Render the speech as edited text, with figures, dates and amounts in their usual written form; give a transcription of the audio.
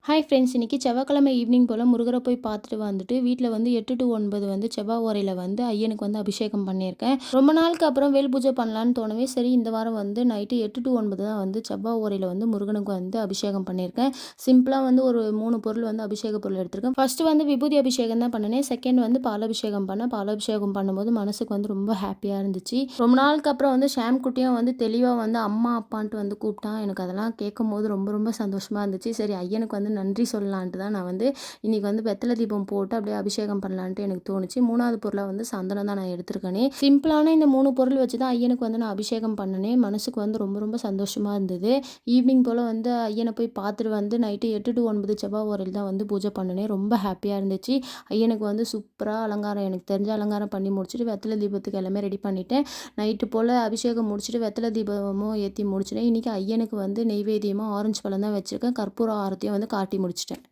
Hi friends, இன்றைக்கி செவ்வாய்க்கிழமை evening போல் முருகரை போய் பார்த்துட்டு வந்துட்டு வீட்டில் வந்து 8 to 9 வந்து செவ்வாய் ஓரையில் வந்து ஐயனுக்கு வந்து அபிஷேகம் பண்ணியிருக்கேன். ரொம்ப நாளுக்கு அப்புறம் வேல் பூஜை பண்ணலான்னு தோணவே சரி இந்த வாரம் வந்து நைட்டு 8 to 9 தான் வந்து செவ்வாய் ஓரையில் வந்து முருகனுக்கு வந்து அபிஷேகம் பண்ணியிருக்கேன். சிம்பிளாக வந்து ஒரு 3 பொருள் வந்து அபிஷேக பொருள் எடுத்திருக்கேன். ஃபஸ்ட்டு வந்து விபூதி அபிஷேகம் தான் பண்ணினேன். செகண்ட் வந்து பாலாபிஷேகம் பண்ணேன். பாலாபிஷேகம் பண்ணும்போது மனசுக்கு வந்து ரொம்ப ஹாப்பியாக இருந்துச்சு. ரொம்ப நாளுக்கு அப்புறம் வந்து ஷாம் குட்டியும் வந்து தெளிவாக வந்து அம்மா அப்பான்ட்டு வந்து கூப்பிட்டான். எனக்கு அதெல்லாம் கேட்கும் போது ரொம்ப ரொம்ப சந்தோஷமாக இருந்துச்சு. சரி ஐயனுக்கு வந்து நன்றி சொல்லலான்ட்டு தான் நான் வந்து இன்றைக்கி வந்து வெத்தலை தீபம் போட்டு அப்படியே அபிஷேகம் பண்ணலான்ட்டு எனக்கு தோணுச்சு. 3வது பொருளாக வந்து சந்தனம் தான் நான் எடுத்திருக்கேனே. சிம்பிளான இந்த 3 பொருள் வச்சு தான் ஐயனுக்கு வந்து நான் அபிஷேகம் பண்ணினேன். மனசுக்கு வந்து ரொம்ப ரொம்ப சந்தோஷமாக இருந்தது. ஈவினிங் போல் வந்து ஐயனை போய் பார்த்துட்டு வந்து நைட்டு 8 to 9 செவ்வாய் ஓரையில் தான் வந்து பூஜை பண்ணினேன். ரொம்ப ஹாப்பியாக இருந்துச்சு. ஐயனுக்கு வந்து சூப்பராக அலங்காரம் எனக்கு தெரிஞ்ச அலங்காரம் பண்ணி முடிச்சுட்டு வெத்தலை தீபத்துக்கு எல்லாமே ரெடி பண்ணிட்டேன். நைட்டு போல் அபிஷேகம் முடிச்சுட்டு வெத்தலை தீபமும் ஏற்றி முடிச்சிட்டேன். இன்றைக்கி ஐயனுக்கு வந்து நெய்வேத்தியமாக ஆரஞ்சு பழம் தான் வச்சுருக்கேன். கற்பூர ஆரத்தியும் வந்து காட்டி முடிச்சிட்டேன்.